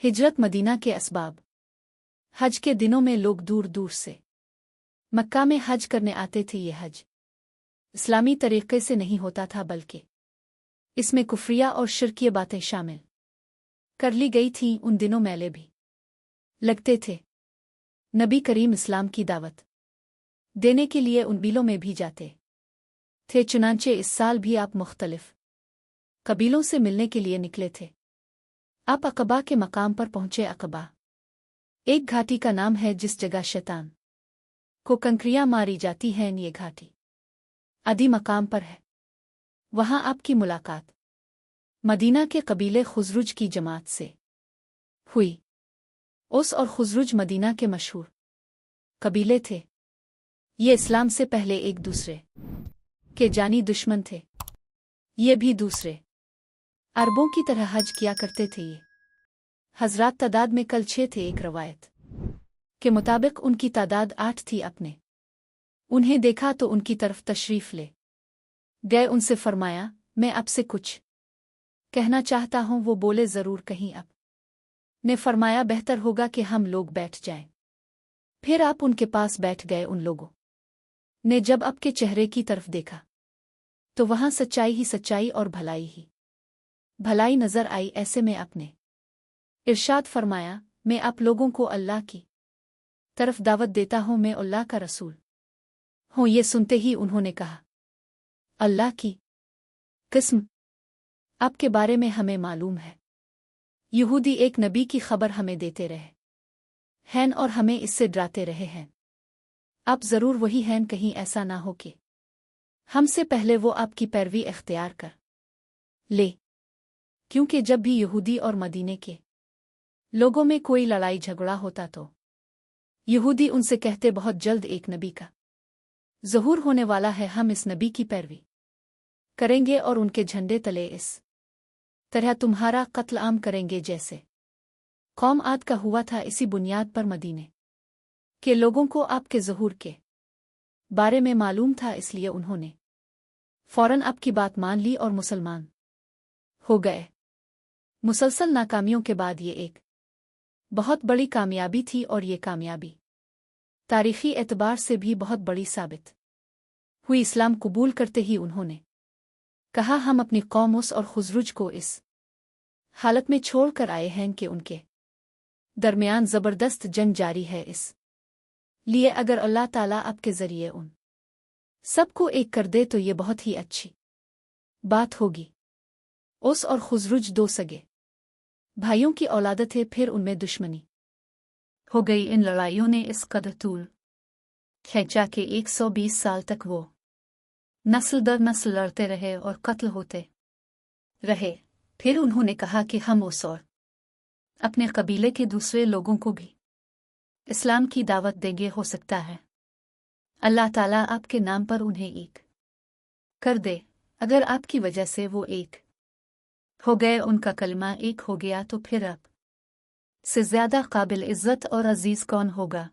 हिजरत मदीना के असबाब। हज के दिनों में लोग दूर दूर से मक्का में हज करने आते थे। ये हज इस्लामी तरीके से नहीं होता था, बल्कि इसमें कुफ्रिया और शिरकिया बातें शामिल कर ली गई थीं। उन दिनों मेले भी लगते थे। नबी करीम इस्लाम की दावत देने के लिए उन बिलों में भी जाते थे। चुनांचे इस साल भी आप मुख्तलिफ कबीलों से मिलने के लिए निकले थे। आप अकबा के मकाम पर पहुंचे। अकबा एक घाटी का नाम है जिस जगह शैतान को कंकरियां मारी जाती हैं। ये घाटी आदि मकाम पर है। वहां आपकी मुलाकात मदीना के कबीले खुजरुज की जमात से हुई। ओस और खुजरुज मदीना के मशहूर कबीले थे। ये इस्लाम से पहले एक दूसरे के जानी दुश्मन थे। ये भी दूसरे अरबों की तरह हज किया करते थे। ये हजरात तादाद में कल 6 थे। एक रवायत के मुताबिक उनकी तादाद 8 थी। अपने उन्हें देखा तो उनकी तरफ तशरीफ ले गए। उनसे फरमाया, मैं आपसे कुछ कहना चाहता हूं। वो बोले, जरूर कहीं। अब ने फरमाया, बेहतर होगा कि हम लोग बैठ जाएं। फिर आप उनके पास बैठ गए। उन लोगों ने जब आपके चेहरे की तरफ देखा तो वहां सच्चाई ही सच्चाई और भलाई ही भलाई नजर आई। ऐसे में आपने इरशाद फरमाया, मैं आप लोगों को अल्लाह की तरफ दावत देता हूं। मैं अल्लाह का रसूल हूं। ये सुनते ही उन्होंने कहा, अल्लाह की किस्म, आपके बारे में हमें मालूम है। यहूदी एक नबी की खबर हमें देते रहे हैं और हमें इससे डराते रहे हैं। आप जरूर वही हैं। कहीं ऐसा ना हो कि हमसे पहले वो आपकी पैरवी इख्तियार कर ले। क्योंकि जब भी यहूदी और मदीने के लोगों में कोई लड़ाई झगड़ा होता तो यहूदी उनसे कहते, बहुत जल्द एक नबी का ज़हूर होने वाला है। हम इस नबी की पैरवी करेंगे और उनके झंडे तले इस तरह तुम्हारा कत्ल आम करेंगे जैसे कौम आद का हुआ था। इसी बुनियाद पर मदीने के लोगों को आपके ज़हूर के बारे में मालूम था, इसलिए उन्होंने फौरन आपकी बात मान ली और मुसलमान हो गए। मुसलसल नाकामियों के बाद ये एक बहुत बड़ी कामयाबी थी और ये कामयाबी तारीखी एतबार से भी बहुत बड़ी साबित हुई। इस्लाम कबूल करते ही उन्होंने कहा, हम अपनी कौम उस और खुजरुज को इस हालत में छोड़ कर आए हैं कि उनके दरमियान ज़बरदस्त जंग जारी है। इस लिए अगर अल्लाह ताला आपके ज़रिए उन सबको एक कर दे तो ये बहुत ही अच्छी बात होगी। ओस और खुजरुज दो सगे भाइयों की औलाद थे। फिर उनमें दुश्मनी हो गई। इन लड़ाइयों ने इस कदर तूल खींचा कि 120 साल तक वो नस्ल दर नस्ल लड़ते रहे और कत्ल होते रहे। फिर उन्होंने कहा कि हम उस और अपने कबीले के दूसरे लोगों को भी इस्लाम की दावत देंगे। हो सकता है अल्लाह ताला आपके नाम पर उन्हें एक कर दे। अगर आपकी वजह से वो एक हो गए, उनका कलमा एक हो गया, तो फिर अब से ज्यादा काबिल इज्जत और अजीज कौन होगा।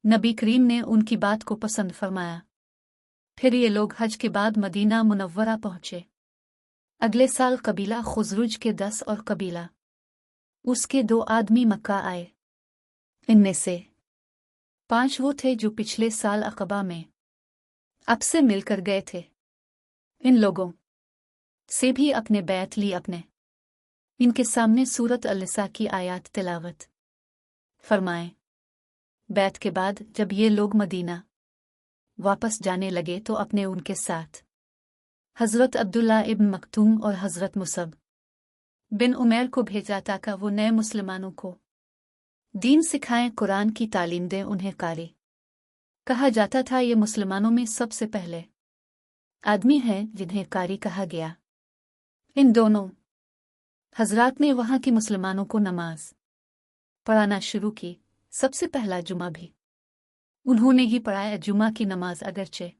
नबी करीम ने उनकी बात को पसंद फरमाया। फिर ये लोग हज के बाद मदीना मुनव्वरा पहुंचे। अगले साल कबीला खुजरुज के 10 और कबीला उसके 2 आदमी मक्का आए। इनमें से 5 वो थे जो पिछले साल अकबा में आपसे मिलकर गए थे। इन लोगों से भी अपने बैत ली। अपने इनके सामने सूरत अल-निसा की आयात तिलावत फरमाए। बैत के बाद जब ये लोग मदीना वापस जाने लगे तो अपने उनके साथ हज़रत अब्दुल्ला इब्न मक्तूम और हज़रत मुसब बिन उमैर को भेजा ताकि वो नए मुसलमानों को दीन सिखाएं, कुरान की तालीम दें। उन्हें कारी कहा जाता था। ये मुसलमानों में सबसे पहले आदमी हैं जिन्हें कारी कहा गया। इन दोनों हजरात ने वहां के मुसलमानों को नमाज पढ़ाना शुरू की। सबसे पहला जुमा भी उन्होंने ही पढ़ाया। जुमा की नमाज अगरचे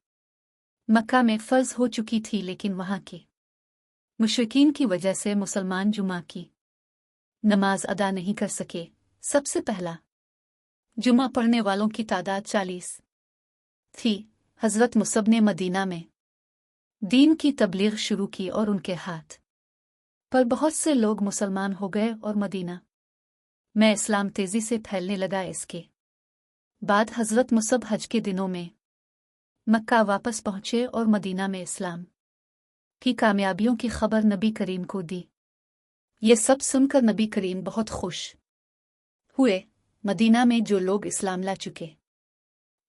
मक्का में फ़र्ज हो चुकी थी, लेकिन वहां के मुशरिकीन की वजह से मुसलमान जुमा की नमाज अदा नहीं कर सके। सबसे पहला जुमा पढ़ने वालों की तादाद 40 थी। हज़रत मुसब ने मदीना में दीन की तबलीग शुरू की और उनके हाथ पर बहुत से लोग मुसलमान हो गए और मदीना मैं इस्लाम तेजी से फैलने लगा। इसके बाद हज़रत मुसब हज के दिनों में मक्का वापस पहुंचे और मदीना में इस्लाम की कामयाबियों की खबर नबी करीम को दी। ये सब सुनकर नबी करीम बहुत खुश हुए। मदीना में जो लोग इस्लाम ला चुके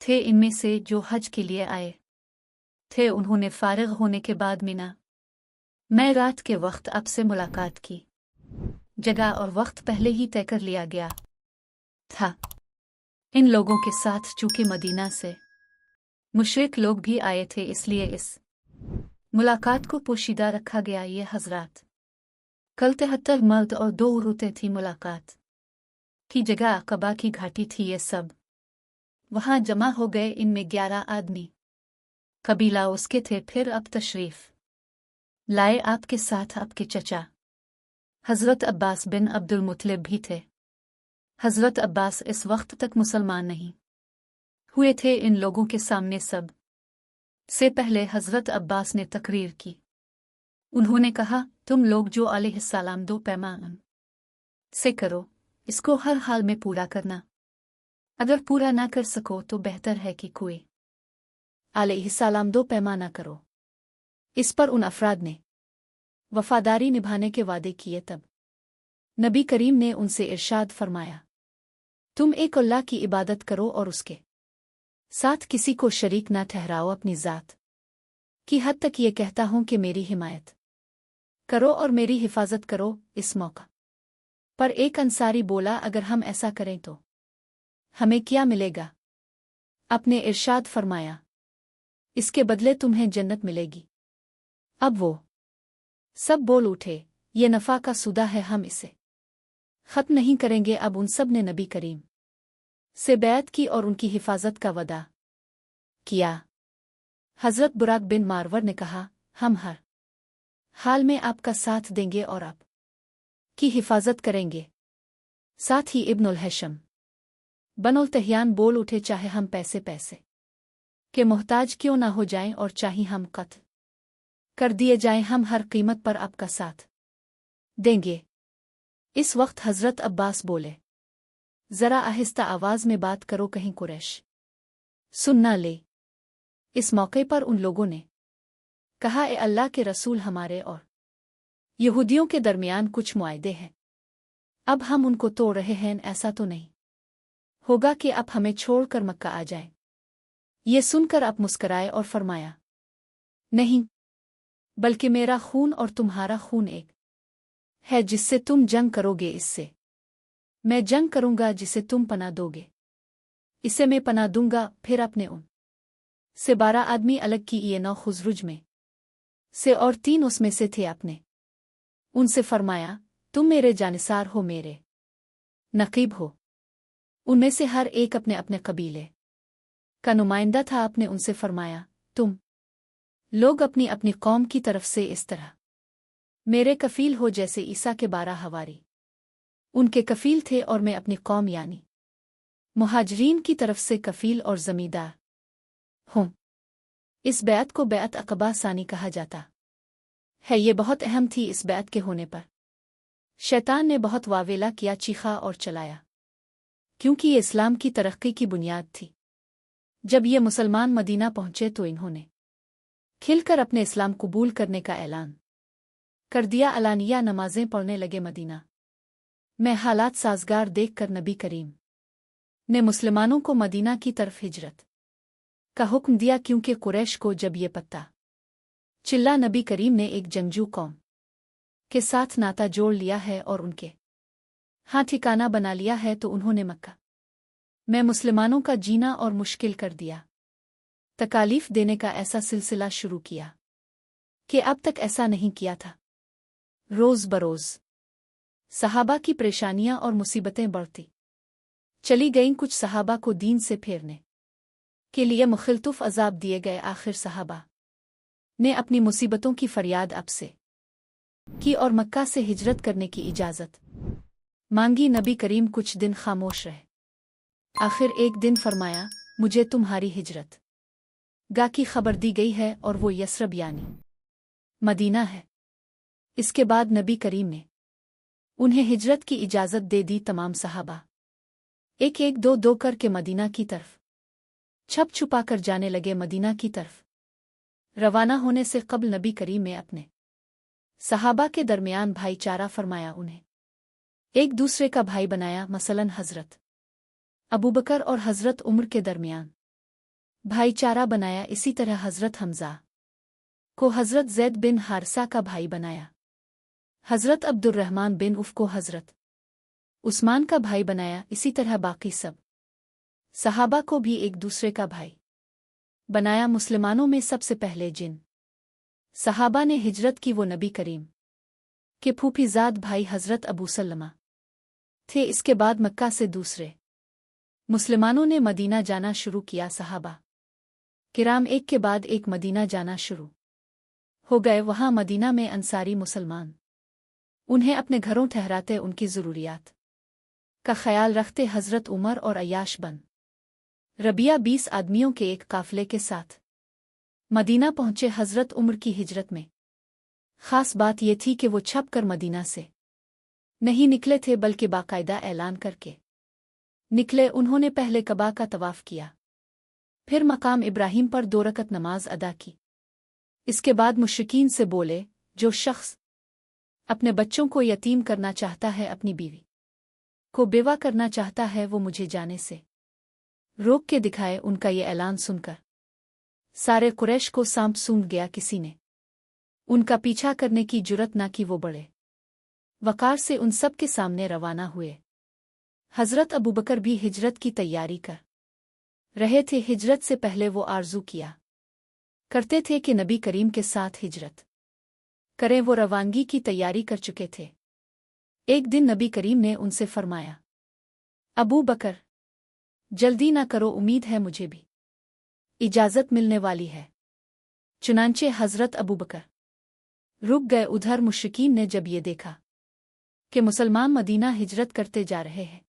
थे, इनमें से जो हज के लिए आए थे, उन्होंने फारिग होने के बाद मिना में रात के वक्त आपसे मुलाकात की। जगह और वक्त पहले ही तय कर लिया गया था। इन लोगों के साथ चूंकि मदीना से मुशरिक लोग भी आए थे, इसलिए इस मुलाकात को पोशीदा रखा गया। ये हजरात कल 73 मर्द और 2 औरतें थी। मुलाकात की जगह अक़बा की घाटी थी। ये सब वहां जमा हो गए। इनमें 11 आदमी कबीला उसके थे। फिर अब तशरीफ लाए आपके साथ आपके चचा हज़रत अब्बास बिन अब्दुल मुत्तलिब भी थे। हज़रत अब्बास इस वक्त तक मुसलमान नहीं हुए थे। इन लोगों के सामने सब से पहले हज़रत अब्बास ने तकरीर की। उन्होंने कहा, तुम लोग जो अलैहिस्सलाम दो पैमान से करो, इसको हर हाल में पूरा करना। अगर पूरा ना कर सको तो बेहतर है कि कोई अलैहिस्सलाम दो पैमाना करो। इस पर उन अफराद ने वफादारी निभाने के वादे किए। तब नबी करीम ने उनसे इरशाद फरमाया, तुम एक अल्लाह की इबादत करो और उसके साथ किसी को शरीक ना ठहराओ। अपनी ज़ात की हद तक ये कहता हूं कि मेरी हिमायत करो और मेरी हिफाजत करो। इस मौका पर एक अंसारी बोला, अगर हम ऐसा करें तो हमें क्या मिलेगा? आपने इरशाद फरमाया, इसके बदले तुम्हें जन्नत मिलेगी। अब वो सब बोल उठे, ये नफ़ा का सौदा है, हम इसे ख़त्म नहीं करेंगे। अब उन सब ने नबी करीम से बैत की और उनकी हिफाजत का वदा किया। हज़रत बुराक बिन मारवर ने कहा, हम हर हाल में आपका साथ देंगे और आप की हिफाजत करेंगे। साथ ही इब्नुल हैशम बनुल तहयान बोल उठे, चाहे हम पैसे के मोहताज क्यों ना हो जाएं और चाहे हम कत्ल कर दिए जाएं, हम हर कीमत पर आपका साथ देंगे। इस वक्त हज़रत अब्बास बोले, ज़रा आहिस्ता आवाज़ में बात करो, कहीं कुरैश सुन ना ले। इस मौके पर उन लोगों ने कहा, ए अल्लाह के रसूल, हमारे और यहूदियों के दरमियान कुछ मुआहदे हैं। अब हम उनको तोड़ रहे हैं। ऐसा तो नहीं होगा कि आप हमें छोड़कर मक्का आ जाएं। ये सुनकर आप मुस्कराए और फरमाया, नहीं, बल्कि मेरा खून और तुम्हारा खून एक है। जिससे तुम जंग करोगे, इससे मैं जंग करूंगा। जिसे तुम पनाह दोगे, इसे मैं पनाह दूंगा। फिर अपने उन से 12 आदमी अलग की। ये 9 खुजरुज में से और 3 उसमें से थे। आपने उनसे फरमाया, तुम मेरे जानिसार हो, मेरे नकीब हो। उनमें से हर एक अपने अपने कबीले का नुमाइंदा था। आपने उनसे फरमाया, तुम लोग अपनी अपनी कौम की तरफ से इस तरह मेरे कफील हो जैसे ईसा के 12 हवारी उनके कफील थे, और मैं अपनी कौम यानी मुहाजिरीन की तरफ से कफील और जमींदार हूँ। इस बैत को बैत अक़बा सानी कहा जाता है। ये बहुत अहम थी। इस बैत के होने पर शैतान ने बहुत वावेला किया, चीखा और चलाया, क्योंकि ये इस्लाम की तरक्की की बुनियाद थी। जब ये मुसलमान मदीना पहुंचे तो इन्होंने खिलकर अपने इस्लाम कबूल करने का ऐलान कर दिया। अलानिया नमाजें पढ़ने लगे। मदीना में हालात साजगार देखकर नबी करीम ने मुसलमानों को मदीना की तरफ हिजरत का हुक्म दिया, क्योंकि कुरैश को जब ये पता चिल्ला नबी करीम ने एक जंगजू कौम के साथ नाता जोड़ लिया है और उनके हां ठिकाना बना लिया है, तो उन्होंने मक्का में मुसलमानों का जीना और मुश्किल कर दिया। तकालीफ देने का ऐसा सिलसिला शुरू किया कि अब तक ऐसा नहीं किया था। रोज़ बरोज़ सहाबा की परेशानियां और मुसीबतें बढ़ती चली गईं। कुछ सहाबा को दीन से फेरने के लिए मुख्तलिफ अज़ाब दिए गए। आखिर सहाबा ने अपनी मुसीबतों की फरियाद अब से की और मक्का से हिजरत करने की इजाज़त मांगी। नबी करीम कुछ दिन खामोश रहे। आखिर एक दिन फरमाया, मुझे तुम्हारी हिजरत गा की खबर दी गई है और वो यसरब यानी मदीना है। इसके बाद नबी करीम ने उन्हें हिजरत की इजाज़त दे दी। तमाम सहाबा एक एक दो दो करके मदीना की तरफ छप छुपा कर जाने लगे। मदीना की तरफ रवाना होने से क़ब्ल नबी करीम ने अपने सहाबा के दरमियान भाईचारा फरमाया, उन्हें एक दूसरे का भाई बनाया। मसलन हज़रत अबू बकर और हज़रत उमर के दरमियान भाईचारा बनाया। इसी तरह हज़रत हमज़ा को हज़रत ज़ैद बिन हारिसा का भाई बनाया। हज़रत अब्दुर्रहमान बिन उफ़ को हज़रत उस्मान का भाई बनाया। इसी तरह बाकी सब सहाबा को भी एक दूसरे का भाई बनाया। मुसलमानों में सबसे पहले जिन सहाबा ने हिजरत की वो नबी करीम के फूफीज़ाद भाई हज़रत अबू सलमा थे। इसके बाद मक्का से दूसरे मुसलमानों ने मदीना जाना शुरू किया। सहाबा किराम एक के बाद एक मदीना जाना शुरू हो गए। वहाँ मदीना में अंसारी मुसलमान उन्हें अपने घरों ठहराते, उनकी ज़रूरियात का ख्याल रखते। हज़रत उमर और अय्याश बन रबिया 20 आदमियों के एक काफ़िले के साथ मदीना पहुँचे। हज़रत उमर की हिजरत में ख़ास बात यह थी कि वो छप कर मदीना से नहीं निकले थे, बल्कि बाकायदा ऐलान करके निकले। उन्होंने पहले कबा का तवाफ़ किया, फिर मकाम इब्राहिम पर 2 रकत नमाज अदा की। इसके बाद मुश्रिकीन से बोले, जो शख्स अपने बच्चों को यतीम करना चाहता है, अपनी बीवी को बेवा करना चाहता है, वो मुझे जाने से रोक के दिखाए। उनका ये ऐलान सुनकर सारे कुरैश को सांप सूंघ गया। किसी ने उनका पीछा करने की जुर्रत न की। वो बड़े वक़ार से उन सब के सामने रवाना हुए। हज़रत अबू बकर भी हिजरत की तैयारी कर रहे थे। हिजरत से पहले वो आरज़ू किया करते थे कि नबी करीम के साथ हिजरत करें। वो रवानगी की तैयारी कर चुके थे। एक दिन नबी करीम ने उनसे फरमाया, अबू बकर, जल्दी ना करो, उम्मीद है मुझे भी इजाज़त मिलने वाली है। चुनांचे हज़रत अबू बकर रुक गए। उधर मुश्रिकीन ने जब ये देखा कि मुसलमान मदीना हिजरत करते जा रहे हैं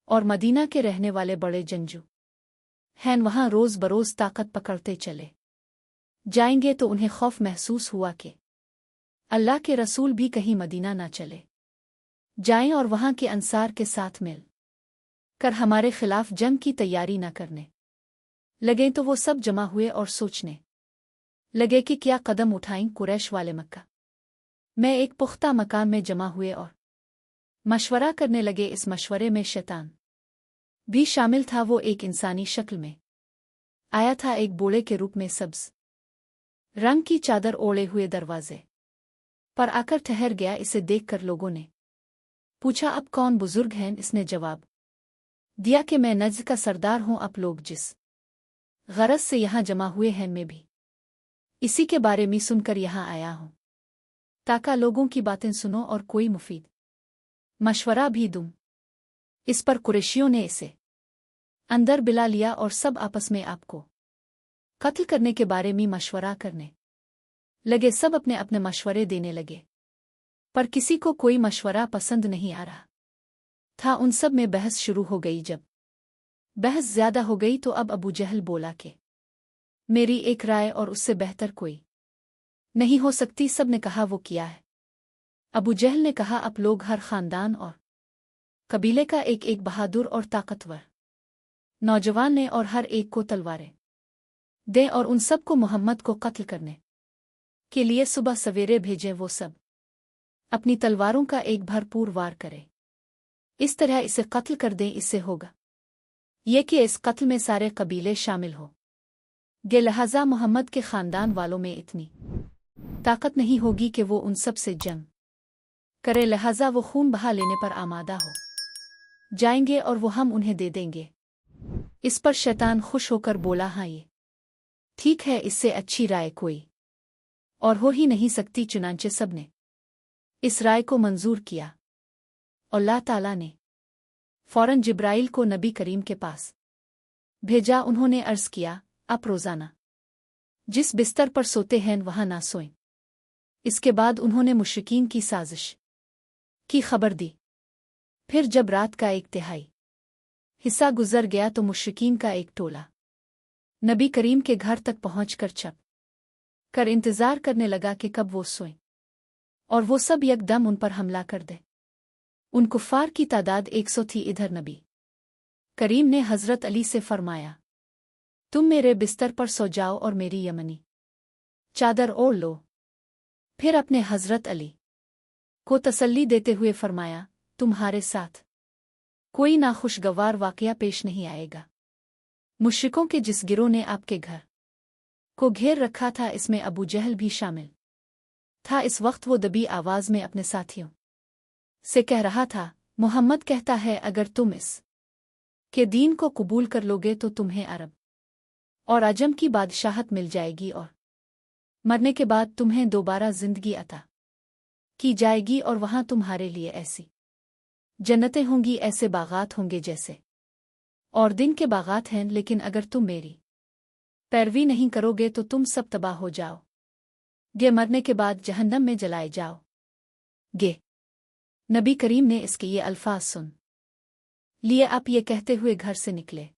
और मदीना के रहने वाले बड़े जंजू हैं, वहाँ रोज़ बरोज़ ताकत पकड़ते चले जाएंगे, तो उन्हें खौफ महसूस हुआ कि अल्लाह के रसूल भी कहीं मदीना ना चले जाएं और वहाँ के अंसार के साथ मिल कर हमारे खिलाफ जंग की तैयारी न करने लगे। तो वो सब जमा हुए और सोचने लगे कि क्या कदम उठाएं। कुरैश वाले मक्का में एक पुख्ता मकान में जमा हुए और मशवरा करने लगे। इस मशवरे में शैतान भी शामिल था। वो एक इंसानी शक्ल में आया था, एक बूढ़े के रूप में, सब्ज रंग की चादर ओढ़े हुए दरवाजे पर आकर ठहर गया। इसे देखकर लोगों ने पूछा, अब कौन बुजुर्ग हैं? इसने जवाब दिया कि मैं नज्द का सरदार हूं। आप लोग जिस गरज से यहां जमा हुए हैं, मैं भी इसी के बारे में सुनकर यहां आया हूं, ताकि लोगों की बातें सुनो और कोई मुफीद मशवरा भी दूं। इस पर कुरैशियों ने इसे अंदर बिला लिया और सब आपस में आपको कत्ल करने के बारे में मशवरा करने लगे। सब अपने अपने मशवरे देने लगे, पर किसी को कोई मशवरा पसंद नहीं आ रहा था। उन सब में बहस शुरू हो गई। जब बहस ज्यादा हो गई तो अब अबू जहल बोला कि मेरी एक राय और उससे बेहतर कोई नहीं हो सकती। सब ने कहा, वो किया है? अबू जहल ने कहा, आप लोग हर खानदान और कबीले का एक एक बहादुर और ताकतवर नौजवान ने और हर एक को तलवारें दें और उन सब को मोहम्मद को कत्ल करने के लिए सुबह सवेरे भेजें। वो सब अपनी तलवारों का एक भरपूर वार करे, इस तरह इसे कत्ल कर दें। इससे होगा ये कि इस कत्ल में सारे कबीले शामिल हो गे, लिहाजा मोहम्मद के खानदान वालों में इतनी ताकत नहीं होगी कि वो उन सब से जंग करे, लिहाजा वो खून बहा लेने पर आमादा हो जाएंगे और वो हम उन्हें दे देंगे। इस पर शैतान खुश होकर बोला, हाँ, ये ठीक है, इससे अच्छी राय कोई और हो ही नहीं सकती। चुनांचे सब ने इस राय को मंजूर किया। अल्लाह ताला ने फौरन जिब्राइल को नबी करीम के पास भेजा। उन्होंने अर्ज़ किया, आप रोज़ाना जिस बिस्तर पर सोते हैं वहाँ ना सोएं। इसके बाद उन्होंने मुश्रिकीन की साजिश की खबर दी। फिर जब रात का 1/3 हिस्सा गुजर गया तो मुश्रिकीन का एक टोला नबी करीम के घर तक पहुंचकर छप कर इंतज़ार करने लगा कि कब वो सोएं और वो सब यकदम उन पर हमला कर दे। उन कुफ्फार की तादाद 100 थी। इधर नबी करीम ने हज़रत अली से फरमाया, तुम मेरे बिस्तर पर सो जाओ और मेरी यमनी चादर ओढ़ लो। फिर अपने हज़रत अली को तसल्ली देते हुए फरमाया, तुम्हारे साथ कोई नाखुशगवार वाकया पेश नहीं आएगा। मुश्रिकों के जिस गिरोह ने आपके घर को घेर रखा था, इसमें अबू जहल भी शामिल था। इस वक्त वो दबी आवाज में अपने साथियों से कह रहा था, मोहम्मद कहता है अगर तुम इस के दीन को कबूल कर लोगे तो तुम्हें अरब और अजम की बादशाहत मिल जाएगी और मरने के बाद तुम्हें दोबारा जिंदगी अता की जाएगी और वहां तुम्हारे लिए ऐसी जन्नतें होंगी, ऐसे बागात होंगे जैसे और दिन के बागात हैं। लेकिन अगर तुम मेरी पैरवी नहीं करोगे तो तुम सब तबाह हो जाओगे, मरने के बाद जहन्नम में जलाए जाओगे। नबी करीम ने इसके ये अल्फाज सुन लिए। आप ये कहते हुए घर से निकले।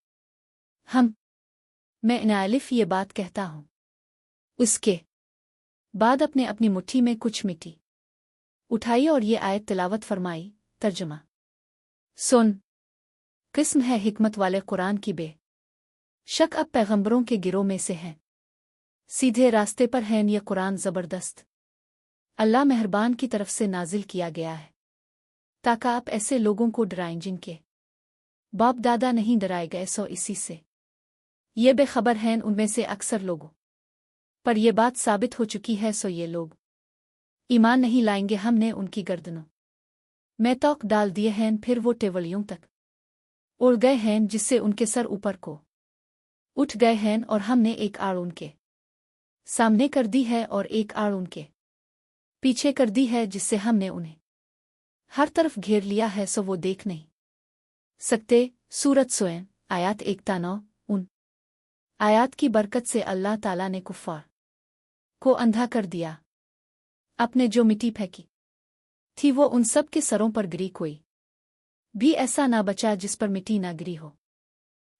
मैं इनालिफ ये बात कहता हूँ। उसके बाद अपने अपनी मुट्ठी में कुछ मिट्टी उठाई और ये आयत तिलावत फरमाई। तर्जुमा सुन, किस्म है हिकमत वाले कुरान की बे शक अब पैगंबरों के गिरोह में से हैं, सीधे रास्ते पर हैं। ये कुरान ज़बरदस्त अल्लाह मेहरबान की तरफ से नाजिल किया गया है ताकि आप ऐसे लोगों को डराएं जिनके बाप दादा नहीं डराए गए, सो इसी से ये बेखबर हैं उनमें से अक्सर लोगों पर यह बात साबित हो चुकी है, सो ये लोग ईमान नहीं लाएंगे। हमने उनकी गर्दनों में तौक डाल दिए हैं, फिर वो टेवलियों तक उड़ गए हैं जिससे उनके सर ऊपर को उठ गए हैं, और हमने एक आड़ उनके सामने कर दी है और एक आड़ उनके पीछे कर दी है, जिससे हमने उन्हें हर तरफ घेर लिया है, सो वो देख नहीं सकते। सूरत स्वयं आयात 1-9। उन आयात की बरकत से अल्लाह ताला ने कुफ्फार को अंधा कर दिया। अपने जो मिट्टी फेंकी थी वो उन सब के सरों पर गिरी, कोई भी ऐसा ना बचा जिस पर मिट्टी ना गिरी हो।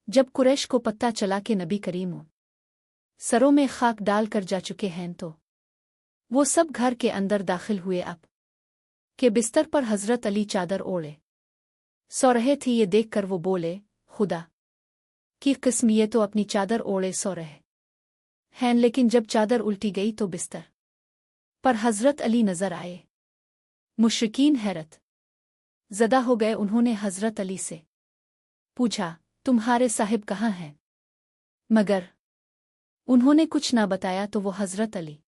जब कुरैश को पता चला कि नबी करीम सरों में खाक डाल कर जा चुके हैं, तो वो सब घर के अंदर दाखिल हुए। अब के बिस्तर पर हज़रत अली चादर ओढ़े सो रहे थे। ये देखकर वो बोले, खुदा की किस्म, ये तो अपनी चादर ओढ़े सो रहे हैं। लेकिन जब चादर उल्टी गई तो बिस्तर पर हज़रत अली नजर आए। मुश्रिकीन हैरत ज़दा हो गए। उन्होंने हज़रत अली से पूछा, तुम्हारे साहिब कहाँ हैं? मगर उन्होंने कुछ ना बताया तो वो हज़रत अली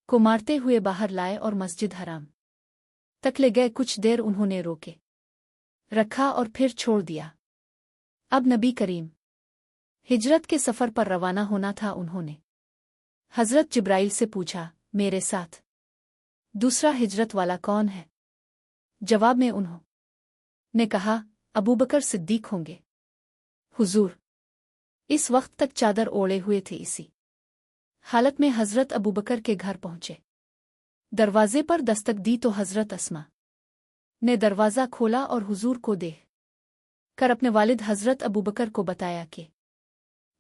को मारते हुए बाहर लाए और मस्जिद हराम तक ले गए। कुछ देर उन्होंने रोके रखा और फिर छोड़ दिया। अब नबी करीम हिजरत के सफ़र पर रवाना होना था। उन्होंने हज़रत जिब्राइल से पूछा, मेरे साथ दूसरा हिजरत वाला कौन है? जवाब में उन्होंने कहा, अबू बकर सिद्दीक होंगे। हुजूर इस वक्त तक चादर ओढ़े हुए थे। इसी हालत में हज़रत अबू बकर के घर पहुंचे। दरवाजे पर दस्तक दी तो हज़रत अस्मा ने दरवाज़ा खोला और हुजूर को देख कर अपने वालिद हज़रत अबू बकर को बताया कि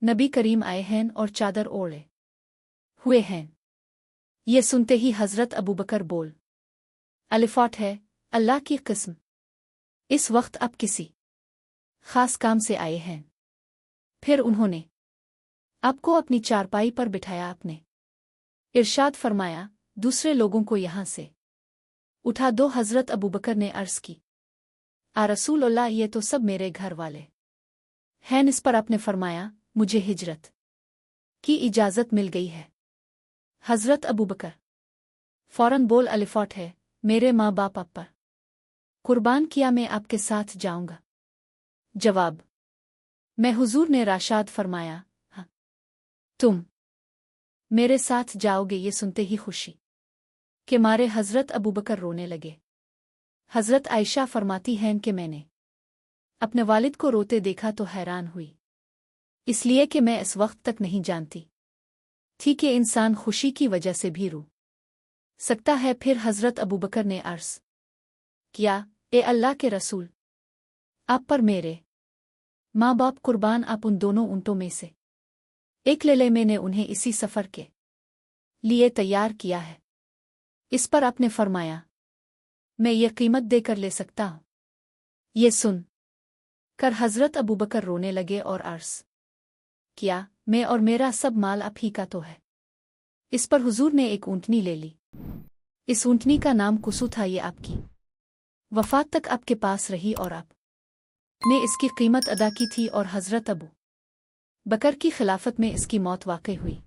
नबी करीम आए हैं और चादर ओढ़े हुए हैं। ये सुनते ही हज़रत अबू बकर बोल अलिफाट है, अल्लाह की किस्म, इस वक्त अब किसी खास काम से आए हैं। फिर उन्होंने आपको अपनी चारपाई पर बिठाया। आपने इरशाद फरमाया, दूसरे लोगों को यहां से उठा दो। हज़रत अबू बकर ने अर्ज़ की, आ रसूल अल्लाह, ये तो सब मेरे घर वाले हैं। इस पर आपने फरमाया, मुझे हिजरत की इजाज़त मिल गई है। हज़रत अबू बकर फौरन बोल अलिफाट है, मेरे माँ बाप आप पर कुर्बान किया, मैं आपके साथ जाऊंगा। जवाब में हुजूर ने राशाद फरमाया, हाँ तुम मेरे साथ जाओगे। ये सुनते ही खुशी के मारे हज़रत अबू बकर रोने लगे। हज़रत आयशा फरमाती हैं कि मैंने अपने वालिद को रोते देखा तो हैरान हुई, इसलिए कि मैं इस वक्त तक नहीं जानती थी कि इंसान खुशी की वजह से भी रो सकता है। फिर हज़रत अबू बकर ने अर्ज़ किया, ए अल्लाह के रसूल, आप पर मेरे माँ बाप कुर्बान, आप उन दोनों ऊँटों में से एक ले ले, मैंने उन्हें इसी सफ़र के लिए तैयार किया है। इस पर आपने फरमाया, मैं ये कीमत देकर ले सकता हूँ। ये सुन कर हज़रत अबू बकर रोने लगे और अर्ज़ किया, मैं और मेरा सब माल आप ही का तो है। इस पर हुजूर ने एक ऊँटनी ले ली। इस ऊँटनी का नाम कुसु था। ये आपकी वफ़ात तक आपके पास रही और आप ने इसकी कीमत अदा की थी और हज़रत अबू बकर की खिलाफत में इसकी मौत वाक़ई हुई।